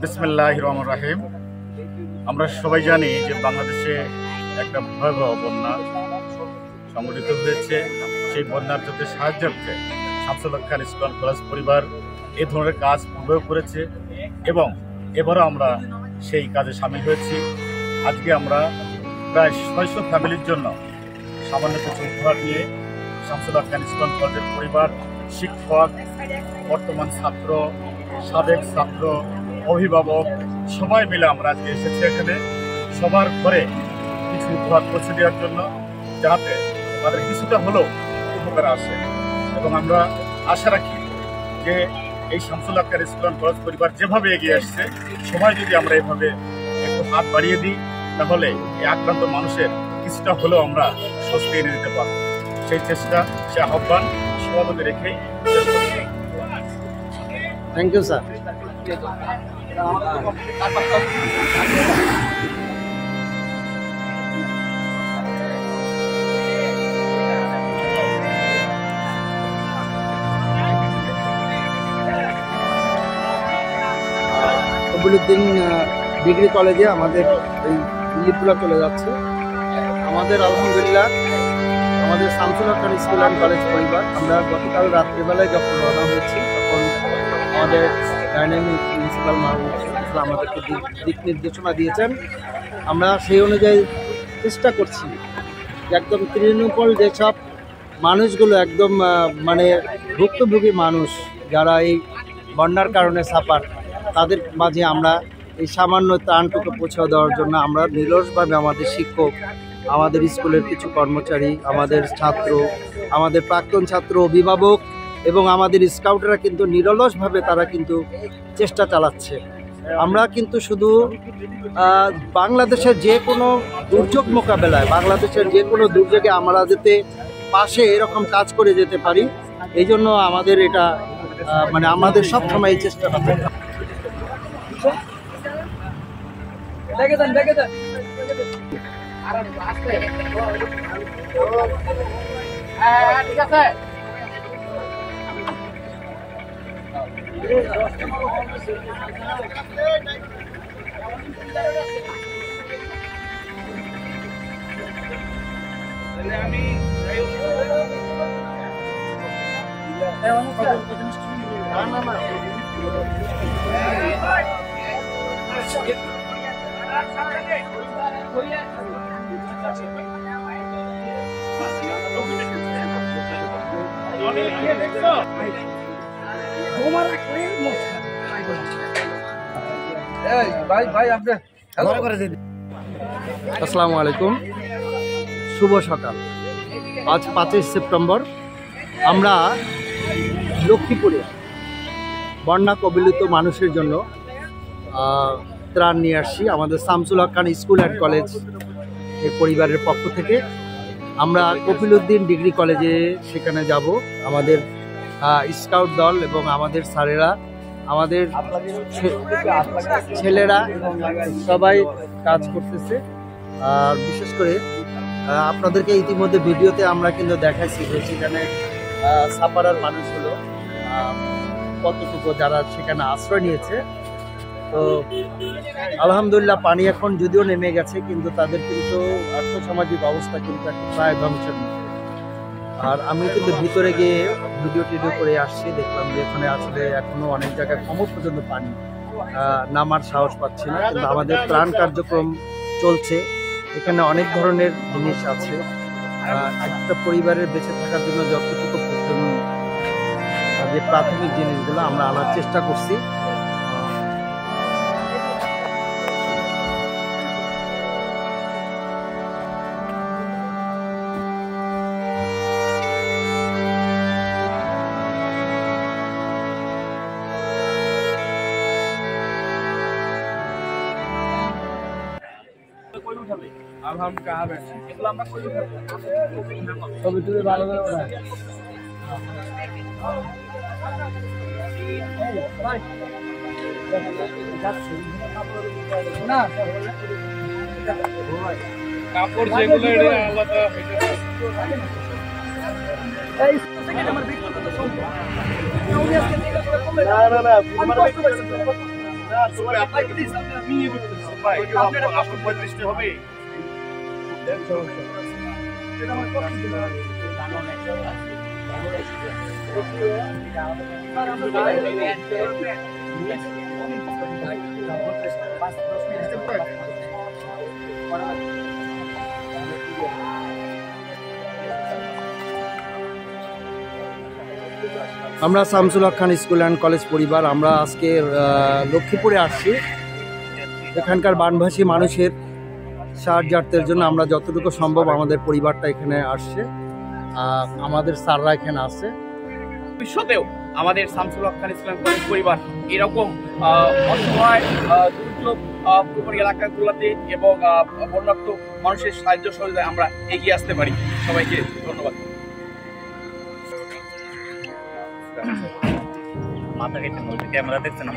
বিসমিল্লাহির রহমানির রহিম। আমরা সবাই জানি যে বাংলাদেশে একটা ভয়াবহ বন্যা সংঘটিত হয়েছে। সেই বন্যার্থীদের সাহায্যার্থে শামসুল হক খান স্কুল অ্যান্ড কলেজ পরিবার এ ধরনের কাজ পূর্বেও করেছে এবং এবারও আমরা সেই কাজে সামিল হয়েছি। আজকে আমরা প্রায় ৬০০ ফ্যামিলির জন্য সামান্য কিছু উপহার নিয়ে শামসুল হক খান স্কুল অ্যান্ড কলেজের পরিবার, শিক্ষক, বর্তমান ছাত্র, সাবেক ছাত্র, অভিভাবক সবাই মিলে আমরা আজকে এসেছি এখানে সবার ঘরে কিছু উপহার পৌঁছে দেওয়ার জন্য, যাতে তাদের কিছুটা হলেও উপকার আসে। এবং আমরা আশা রাখি যে এই শামসুল হক খান স্কুল অ্যান্ড কলেজ পরিবার যেভাবে এগিয়ে আসছে, সবাই যদি আমরা এভাবে একটু হাত বাড়িয়ে দিই, তাহলে এই আক্রান্ত মানুষের কিছুটা হলেও আমরা স্বস্তি এনে দিতে পারব। সেই চেষ্টা, সে আহ্বান সবার রেখেই থ্যাংক ইউ স্যার। কবিলউদ্দিন ডিগ্রি কলেজে আমাদের এই লিপগুলো চলে যাচ্ছে। আমাদের আলহামদুলিল্লাহ আমাদের শামসুল হক খান স্কুল অ্যান্ড কলেজ পরিবার, আমরা গতকাল রাত্রিবেলায় যখন রওনা হয়েছি তখন আমাদের ডাইনামিক প্রিন্সিপাল মাহবুব আমাদেরকে দিক নির্দেশনা দিয়েছেন। আমরা সেই অনুযায়ী চেষ্টা করছি যে একদম তৃণমূল যেসব মানুষগুলো একদম মানে ভুক্তভোগী মানুষ যারা এই বন্যার কারণে সাফার, তাদের মাঝে আমরা এই সামান্য ত্রাণটুকু পৌঁছে দেওয়ার জন্য আমরা নিরলসভাবে আমাদের শিক্ষক, আমাদের স্কুলের কিছু কর্মচারী, আমাদের ছাত্র, আমাদের প্রাক্তন ছাত্র, অভিভাবক এবং আমাদের স্কাউটরা কিন্তু নিরলসভাবে তারা কিন্তু চেষ্টা চালাচ্ছে। আমরা কিন্তু শুধু বাংলাদেশের যে কোনো দুর্যোগ মোকাবেলায়, বাংলাদেশের যে কোনো দুর্যোগে আমরা যাতে পাশে এরকম কাজ করে যেতে পারি, এই জন্য আমাদের এটা মানে আমাদের সবসময় এই চেষ্টাটা থাকে। ঠিক আছে। আসসালামু আলাইকুম, শুভ সকাল। আজ 5ই সেপ্টেম্বর আমরা লক্ষ্মীপুরে বন্যা কবলিত মানুষের জন্য ত্রাণ নিয়ে আসছি। আমাদের শামসুল হক খান স্কুল অ্যান্ড কলেজ এর পরিবারের পক্ষ থেকে আমরা কপিলউদ্দিন ডিগ্রি কলেজে সেখানে যাব। আমাদের স্কাউট দল এবং আমাদের স্যারেরা, আমাদের ছেলেরা সবাই কাজ করতেছে। আর বিশেষ করে আপনাদেরকে ইতিমধ্যে ভিডিওতে আমরা কিন্তু দেখাইছি যে সেখানে সাপারার মানুষগুলো কতটুকু যারা সেখানে আশ্রয় নিয়েছে। তো আলহামদুলিল্লাহ পানি এখন যদিও নেমে গেছে, কিন্তু তাদের কিন্তু আর্থসামাজিক অবস্থা কিন্তু প্রায় ধ্বংসের মুখে। আর আমি কিন্তু ভিতরে গিয়ে ভিডিও করে আসছি, দেখলাম যে এখানে আসলে এখনো অনেক জায়গায় কোমর পর্যন্ত পানি, নামার সাহস পাচ্ছি না। কিন্তু আমাদের ত্রাণ কার্যক্রম চলছে, এখানে অনেক ধরনের জিনিস আছে। একটা পরিবারের বেঁচে থাকার জন্য যতটুকু প্রয়োজন, যে প্রাথমিক জিনিসগুলো আমরা আনার চেষ্টা করছি। ছবি তুলে ভালো করে ওঠায়। কাপড় যেগুলো আলাদা না আপনার 35টা হবে। আমরা শামসুল হক খান স্কুল অ্যান্ড কলেজ পরিবার আমরা আজকে লক্ষ্মীপুরে আসছি। এখানকার বানভাসী মানুষের সাহায্যার্থের জন্য আমরা যতটুকু সম্ভব আমাদের পরিবারটা এখানে আসছে। আমাদের স্যাররা এখানে আছে। ভবিষ্যতেও আমাদের শামসুল হক খান স্কুল অ্যান্ড কলেজ পরিবার এরকম অসহায় দুর্যোগ পরিবার এলাকাগুলোতে এবং বন্যার্ত মানুষের সাহায্য সহযোগিতায় আমরা এগিয়ে আসতে পারি। সবাইকে ধন্যবাদ। মাথা কেটে ক্যামেরা দেখছেন